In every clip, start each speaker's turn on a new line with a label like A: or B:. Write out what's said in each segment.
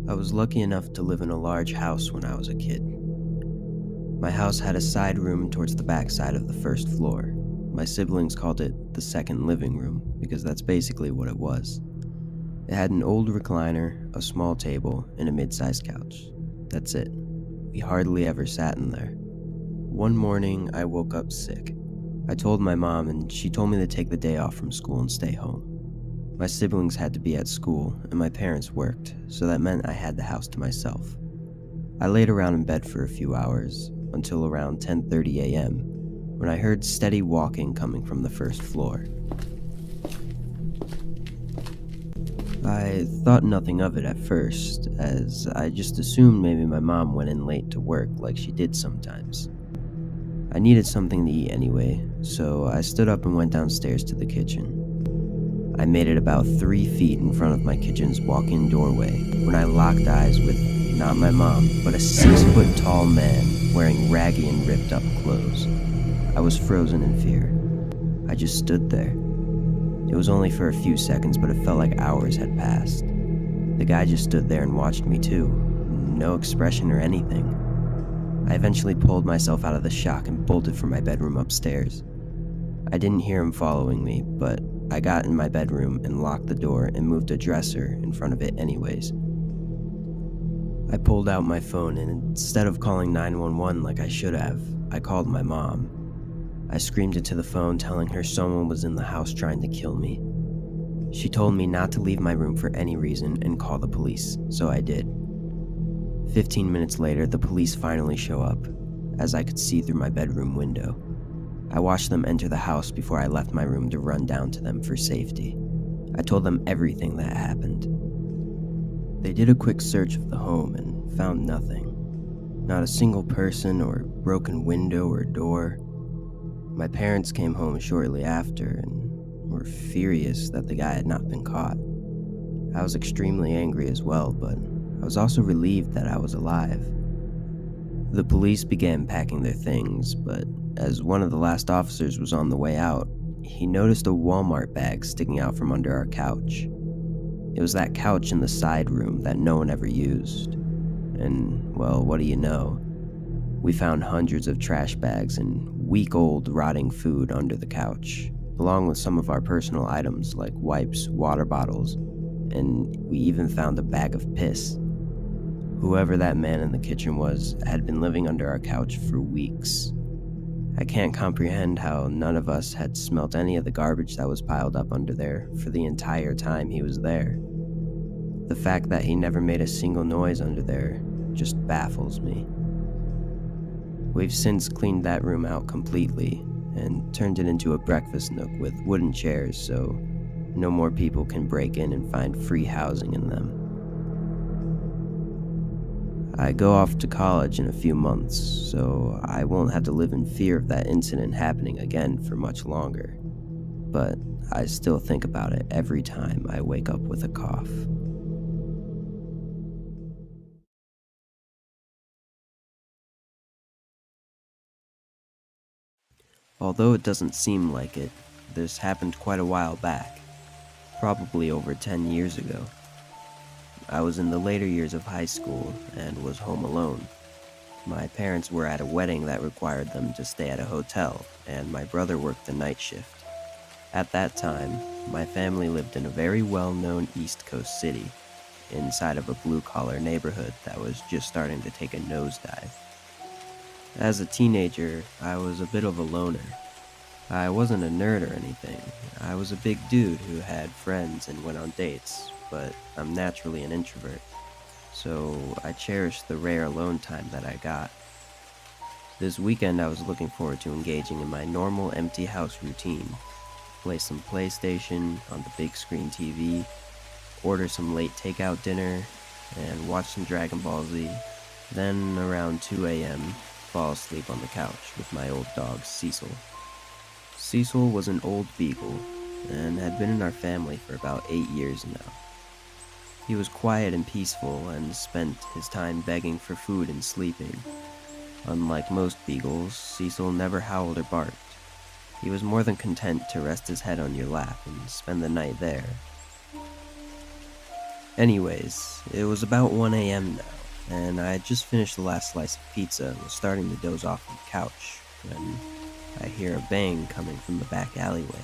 A: I was lucky enough to live in a large house when I was a kid. My house had a side room towards the back side of the first floor. My siblings called it the second living room because that's basically what it was. It had an old recliner, a small table, and a mid-sized couch. That's it. We hardly ever sat in there. One morning, I woke up sick. I told my mom, and she told me to take the day off from school and stay home. My siblings had to be at school, and my parents worked, so that meant I had the house to myself. I laid around in bed for a few hours, until around 10:30 a.m., when I heard steady walking coming from the first floor. I thought nothing of it at first, as I just assumed maybe my mom went in late to work like she did sometimes. I needed something to eat anyway, so I stood up and went downstairs to the kitchen. I made it about 3 feet in front of my kitchen's walk-in doorway when I locked eyes with not my mom, but a 6-foot-tall man wearing raggy and ripped-up clothes. I was frozen in fear. I just stood there. It was only for a few seconds, but it felt like hours had passed. The guy just stood there and watched me too. No expression or anything. I eventually pulled myself out of the shock and bolted for my bedroom upstairs. I didn't hear him following me, but I got in my bedroom and locked the door and moved a dresser in front of it anyways. I pulled out my phone and instead of calling 911 like I should have, I called my mom. I screamed into the phone telling her someone was in the house trying to kill me. She told me not to leave my room for any reason and call the police, so I did. 15 minutes later, the police finally show up, as I could see through my bedroom window. I watched them enter the house before I left my room to run down to them for safety. I told them everything that happened. They did a quick search of the home and found nothing. Not a single person or broken window or door. My parents came home shortly after and were furious that the guy had not been caught. I was extremely angry as well, but I was also relieved that I was alive. The police began packing their things, but as one of the last officers was on the way out, he noticed a Walmart bag sticking out from under our couch. It was that couch in the side room that no one ever used. And, well, what do you know? We found hundreds of trash bags and week-old rotting food under the couch, along with some of our personal items like wipes, water bottles, and we even found a bag of piss. Whoever that man in the kitchen was had been living under our couch for weeks. I can't comprehend how none of us had smelt any of the garbage that was piled up under there for the entire time he was there. The fact that he never made a single noise under there just baffles me. We've since cleaned that room out completely and turned it into a breakfast nook with wooden chairs so no more people can break in and find free housing in them. I go off to college in a few months, so I won't have to live in fear of that incident happening again for much longer. But I still think about it every time I wake up with a cough. Although it doesn't seem like it, this happened quite a while back, probably over 10 years ago. I was in the later years of high school and was home alone. My parents were at a wedding that required them to stay at a hotel, and my brother worked the night shift. At that time, my family lived in a very well-known East Coast city, inside of a blue-collar neighborhood that was just starting to take a nosedive. As a teenager, I was a bit of a loner. I wasn't a nerd or anything. I was a big dude who had friends and went on dates, but I'm naturally an introvert, so I cherished the rare alone time that I got. This weekend I was looking forward to engaging in my normal empty house routine. Play some PlayStation on the big screen TV, order some late takeout dinner, and watch some Dragon Ball Z. Then around 2 a.m., fall asleep on the couch with my old dog Cecil. Cecil was an old beagle and had been in our family for about 8 years now. He was quiet and peaceful and spent his time begging for food and sleeping. Unlike most beagles, Cecil never howled or barked. He was more than content to rest his head on your lap and spend the night there. Anyways, it was about 1 a.m. now, and I had just finished the last slice of pizza and was starting to doze off on the couch when I hear a bang coming from the back alleyway.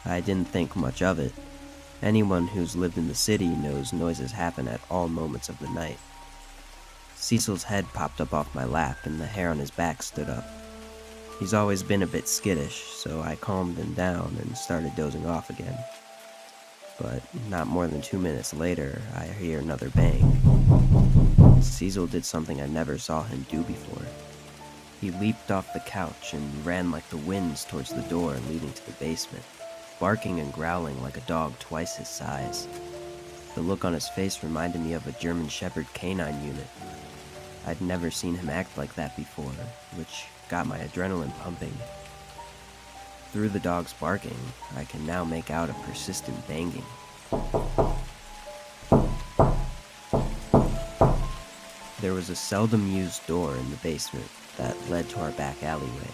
A: I didn't think much of it. Anyone who's lived in the city knows noises happen at all moments of the night. Cecil's head popped up off my lap and the hair on his back stood up. He's always been a bit skittish, so I calmed him down and started dozing off again. But not more than 2 minutes later, I hear another bang. Cecil did something I never saw him do before. He leaped off the couch and ran like the winds towards the door leading to the basement, barking and growling like a dog twice his size. The look on his face reminded me of a German Shepherd canine unit. I'd never seen him act like that before, which got my adrenaline pumping. Through the dog's barking, I can now make out a persistent banging. There was a seldom used door in the basement that led to our back alleyway.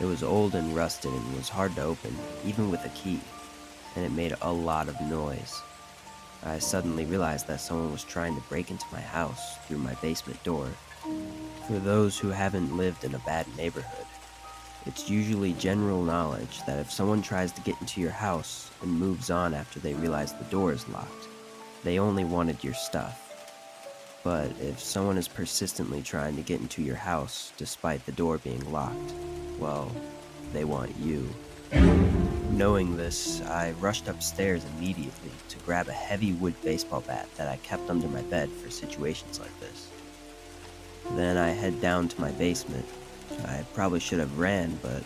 A: It was old and rusted and was hard to open, even with a key, and it made a lot of noise. I suddenly realized that someone was trying to break into my house through my basement door. For those who haven't lived in a bad neighborhood, it's usually general knowledge that if someone tries to get into your house and moves on after they realize the door is locked, they only wanted your stuff. But if someone is persistently trying to get into your house despite the door being locked, well, they want you. Knowing this, I rushed upstairs immediately to grab a heavy wood baseball bat that I kept under my bed for situations like this. Then I head down to my basement. I probably should have ran, but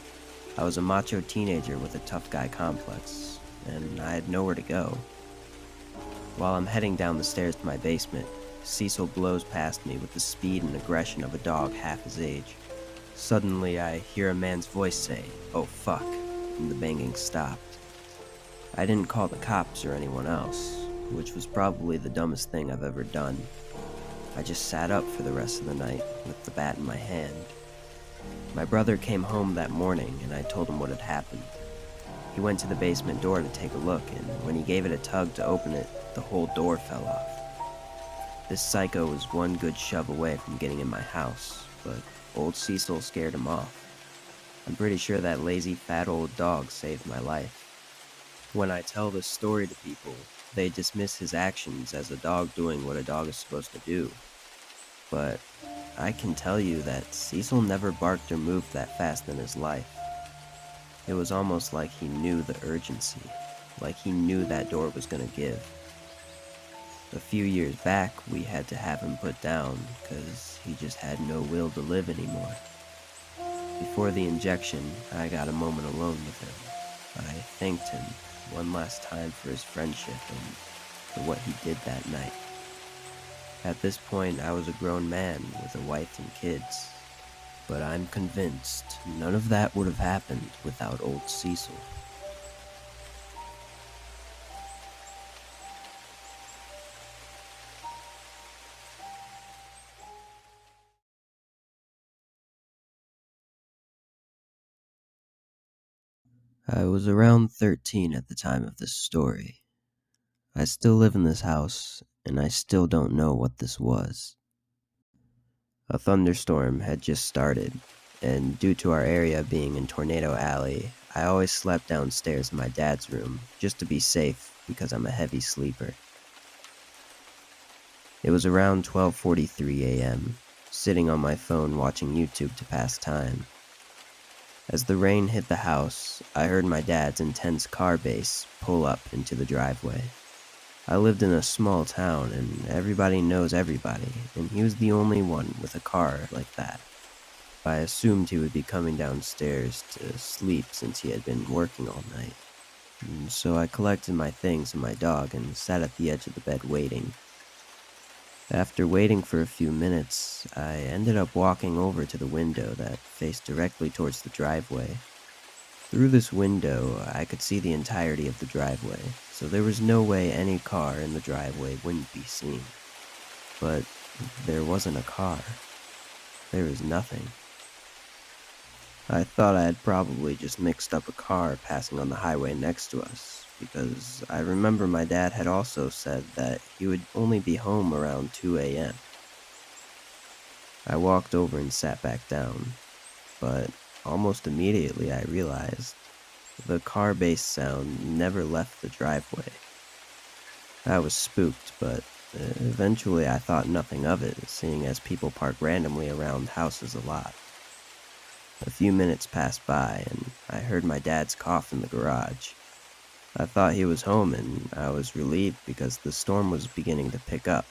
A: I was a macho teenager with a tough guy complex, and I had nowhere to go. While I'm heading down the stairs to my basement, Cecil blows past me with the speed and aggression of a dog half his age. Suddenly, I hear a man's voice say, "Oh fuck," and the banging stopped. I didn't call the cops or anyone else, which was probably the dumbest thing I've ever done. I just sat up for the rest of the night with the bat in my hand. My brother came home that morning and I told him what had happened. He went to the basement door to take a look, and when he gave it a tug to open it, the whole door fell off. This psycho was one good shove away from getting in my house, but old Cecil scared him off. I'm pretty sure that lazy fat old dog saved my life. When I tell this story to people, they dismiss his actions as a dog doing what a dog is supposed to do. But I can tell you that Cecil never barked or moved that fast in his life. It was almost like he knew the urgency, like he knew that door was gonna give. A few years back, we had to have him put down because he just had no will to live anymore. Before the injection, I got a moment alone with him. I thanked him one last time for his friendship and for what he did that night. At this point, I was a grown man with a wife and kids, but I'm convinced none of that would have happened without old Cecil. I was around 13 at the time of this story. I still live in this house, and I still don't know what this was. A thunderstorm had just started, and due to our area being in Tornado Alley, I always slept downstairs in my dad's room just to be safe because I'm a heavy sleeper. It was around 12:43 a.m., sitting on my phone watching YouTube to pass time. As the rain hit the house, I heard my dad's intense car bass pull up into the driveway. I lived in a small town and everybody knows everybody, and he was the only one with a car like that. I assumed he would be coming downstairs to sleep since he had been working all night. And so I collected my things and my dog and sat at the edge of the bed waiting. After waiting for a few minutes, I ended up walking over to the window that faced directly towards the driveway. Through this window, I could see the entirety of the driveway, so there was no way any car in the driveway wouldn't be seen. But there wasn't a car. There was nothing. I thought I had probably just mixed up a car passing on the highway next to us, because I remember my dad had also said that he would only be home around 2 a.m. I walked over and sat back down, but almost immediately I realized the car-based sound never left the driveway. I was spooked, but eventually I thought nothing of it, seeing as people park randomly around houses a lot. A few minutes passed by, and I heard my dad's cough in the garage. I thought he was home, and I was relieved because the storm was beginning to pick up.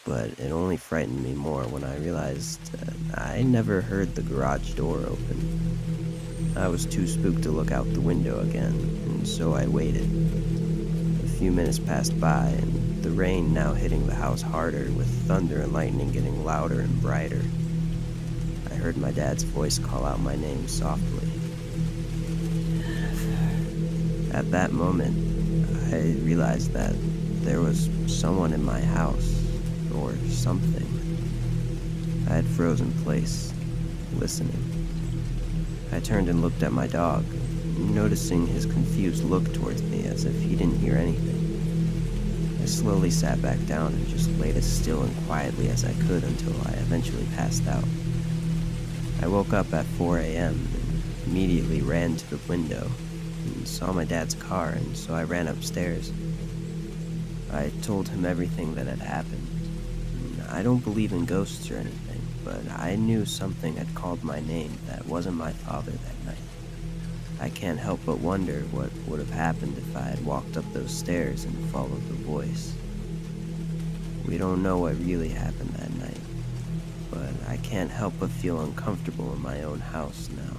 A: But it only frightened me more when I realized that I never heard the garage door open. I was too spooked to look out the window again, and so I waited. A few minutes passed by, and the rain now hitting the house harder, with thunder and lightning getting louder and brighter. I heard my dad's voice call out my name softly. At that moment, I realized that there was someone in my house, or something. I had frozen in place, listening. I turned and looked at my dog, noticing his confused look towards me as if he didn't hear anything. I slowly sat back down and just laid as still and quietly as I could until I eventually passed out. I woke up at 4 a.m. and immediately ran to the window and saw my dad's car, and so I ran upstairs. I told him everything that had happened. I don't believe in ghosts or anything, but I knew something had called my name that wasn't my father that night. I can't help but wonder what would have happened if I had walked up those stairs and followed the voice. We don't know what really happened that night, but I can't help but feel uncomfortable in my own house now.